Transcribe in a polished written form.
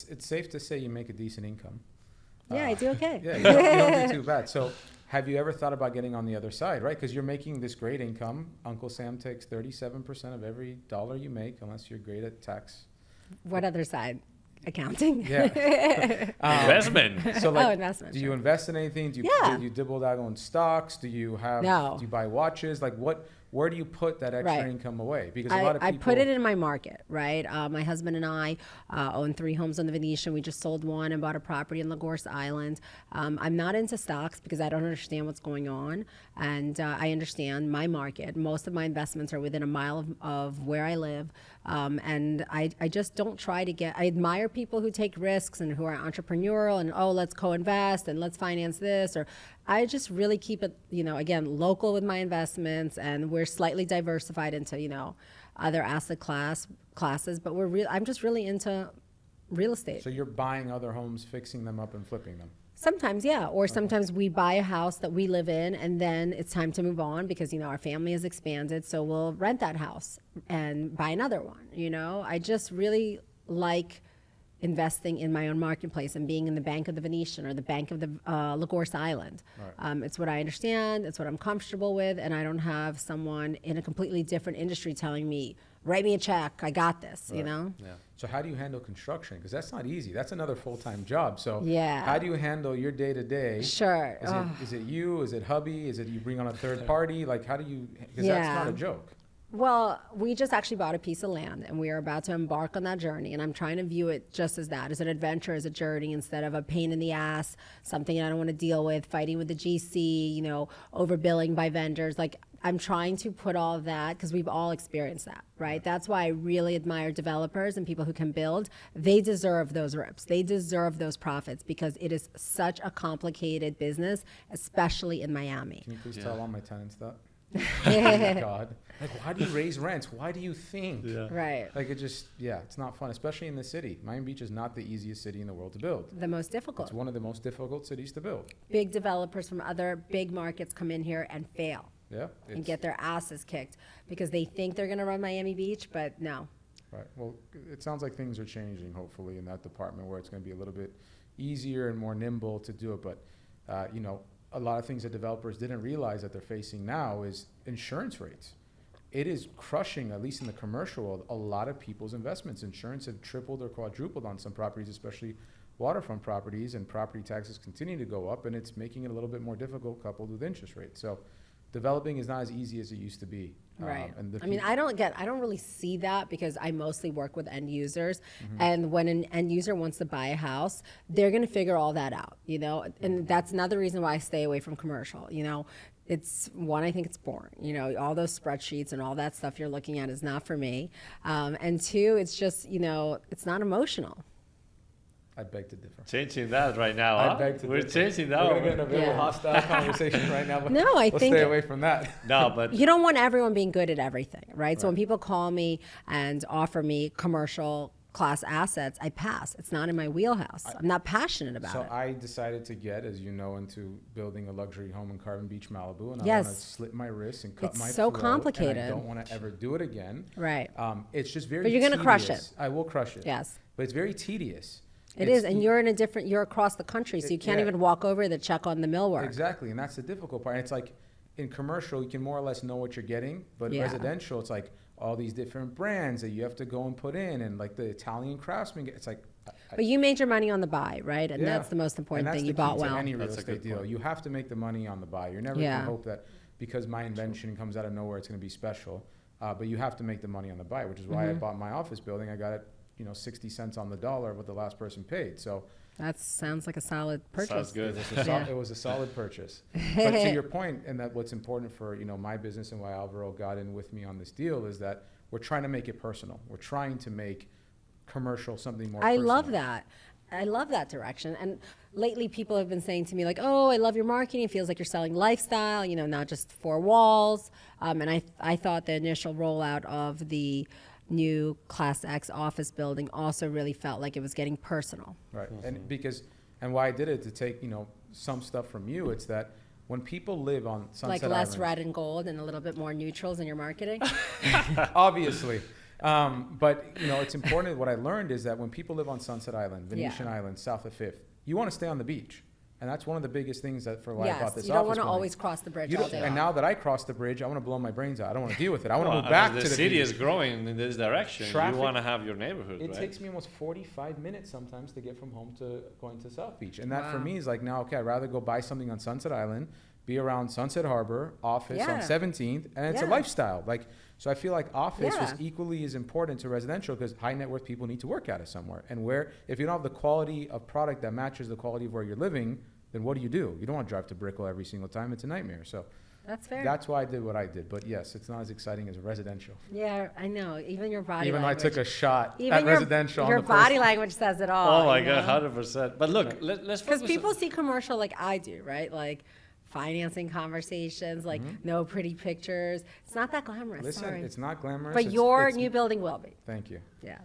it's safe to say you make a decent income. Yeah, I do okay. Yeah, you don't do too bad. So have you ever thought about getting on the other side, right? Because you're making this great income. Uncle Sam takes 37% of every dollar you make, unless you're great at tax. What other side? Accounting. Yeah. Investment. So like, investment. do you invest in anything? Do you, Yeah. do you dibble dabble in stocks? Do you have? No. Do you buy watches? Like where do you put that extra Right. income away? Because a lot of people. I put it in my market, right? My husband and I own 3 homes on the Venetian. We just sold one and bought a property in Lagos Island. I'm not into stocks because I don't understand what's going on. And I understand my market. Most of my investments are within a mile of where I live. And I just don't try to I admire people who take risks and who are entrepreneurial and, let's co-invest and let's finance this. Or I just really keep it, again, local with my investments, and we're slightly diversified into, other asset classes, but I'm just really into real estate. So you're buying other homes, fixing them up and flipping them. Sometimes, yeah. Or sometimes we buy a house that we live in and then it's time to move on because, our family has expanded. So we'll rent that house and buy another one, I just really like investing in my own marketplace and being in the Bank of the Venetian or the Bank of the Lagos Island. Right. It's what I understand. It's what I'm comfortable with. And I don't have someone in a completely different industry telling me, write me a check. I got this, Right. Yeah. So how do you handle construction? Because that's not easy. That's another full-time job. So yeah. How do you handle your day-to-day? Sure. Is it you? Is it hubby? Is it you bring on a third party? Like how do you, because that's not a joke. Well, we just actually bought a piece of land and we are about to embark on that journey. And I'm trying to view it just as that, as an adventure, as a journey, instead of a pain in the ass, something I don't want to deal with, fighting with the GC, overbilling by vendors. Like I'm trying to put all of that, because we've all experienced that, right? That's why I really admire developers and people who can build. They deserve those rips. They deserve those profits because it is such a complicated business, especially in Miami. Can you please tell all my tenants that? Oh God. Like, why do you raise rents? Why do you think? Yeah. Right. Like it's not fun, especially in the city. Miami Beach is not the easiest city in the world to build. The most difficult. It's one of the most difficult cities to build. Big developers from other big markets come in here and fail. Yeah. And get their asses kicked because they think they're going to run Miami Beach, but no. Right. Well, it sounds like things are changing, hopefully, in that department where it's going to be a little bit easier and more nimble to do it. But, a lot of things that developers didn't realize that they're facing now is insurance rates. It is crushing, at least in the commercial world, a lot of people's investments. Insurance have tripled or quadrupled on some properties, especially waterfront properties, and property taxes continue to go up, and it's making it a little bit more difficult coupled with interest rates. So developing is not as easy as it used to be. Right. And I don't really see that because I mostly work with end users. Mm-hmm. And when an end user wants to buy a house, they're going to figure all that out, and that's another reason why I stay away from commercial, It's one, I think it's boring. All those spreadsheets and all that stuff you're looking at is not for me. And two, it's just, it's not emotional. I beg to differ. Changing that right now, I huh? beg to We're differ. changing that. We're going to get in a very hostile conversation right now, but No, I we'll think stay away from that. No, but you don't want everyone being good at everything, right? So when people call me and offer me commercial class assets, I pass. It's not in my wheelhouse. I'm not passionate about it. So I decided to get, as you know, into building a luxury home in Carbon Beach, Malibu, and Yes. I want to slit my wrists and cut It's my so throat, complicated. and I don't want to ever do it again. Right. It's just very But you're gonna crush tedious. it. I will crush it. Yes. But it's very tedious. It is, and you're across the country, so you can't yeah. even walk over to check on the millwork. Exactly, and that's the difficult part. And it's like in commercial, you can more or less know what you're getting, but Yeah. residential, it's like all these different brands that you have to go and put in, and like the Italian craftsman, it's like. But you made your money on the buy, right? And that's the most important thing. You bought well. Any real That's a estate good deal, point. you have to make the money on the buy. You're never going to hope that because my invention comes out of nowhere, it's going to be special. But you have to make the money on the buy, which is why I bought my office building. I got it, 60 cents on the dollar what the last person paid. So that sounds like a solid purchase. sounds good. it was a solid purchase. But to your point, and that what's important for my business and why Alvaro got in with me on this deal is that we're trying to make it personal. We're trying to make commercial something more personal. love that. I love that direction. And lately people have been saying to me like, oh, I love your marketing. It feels like you're selling lifestyle, not just 4 walls. And I thought the initial rollout of the new Class X office building also really felt like it was getting personal. Right. And why I did it to take, some stuff from you, it's that when people live on Sunset Like less Island, red and gold and a little bit more neutrals in your marketing. obviously. But it's important. What I learned is that when people live on Sunset Island, Venetian Yeah. Island, south of Fifth, you want to stay on the beach. And that's one of the biggest things that for why I bought Yes, this you don't office want to building. always cross the bridge You all don't- day and long. now that I crossed the bridge, I want to blow my brains out. I don't want to deal with it. I want to Well, move back the to the city beach. is growing in this direction. Traffic- You want to have your neighborhood, It right? takes me almost 45 minutes sometimes to get from home to going to South Beach. And that for Wow. me is like, now, okay, I'd rather go buy something on Sunset Island, be around Sunset Harbor, office Yeah. on 17th, and it's a Yeah. lifestyle. So I feel like office was Yeah. equally as important to residential because high net worth people need to work out of somewhere. And if you don't have the quality of product that matches the quality of where you're living, then what do? You don't want to drive to Brickell every single time. It's a nightmare. So That's fair. that's why I did what I did. But yes, it's not as exciting as residential. Yeah, I know. Even your body Even though I language. took a shot Even at your, residential. on your the body first- language says it all. Oh my you God, know? 100%. But look, let's Because focus people on- see commercial like I do, right? Like financing conversations, like no pretty pictures. It's not that glamorous. Listen, sorry. it's not glamorous. But it's- your it's- new building will be. Thank you. Yeah.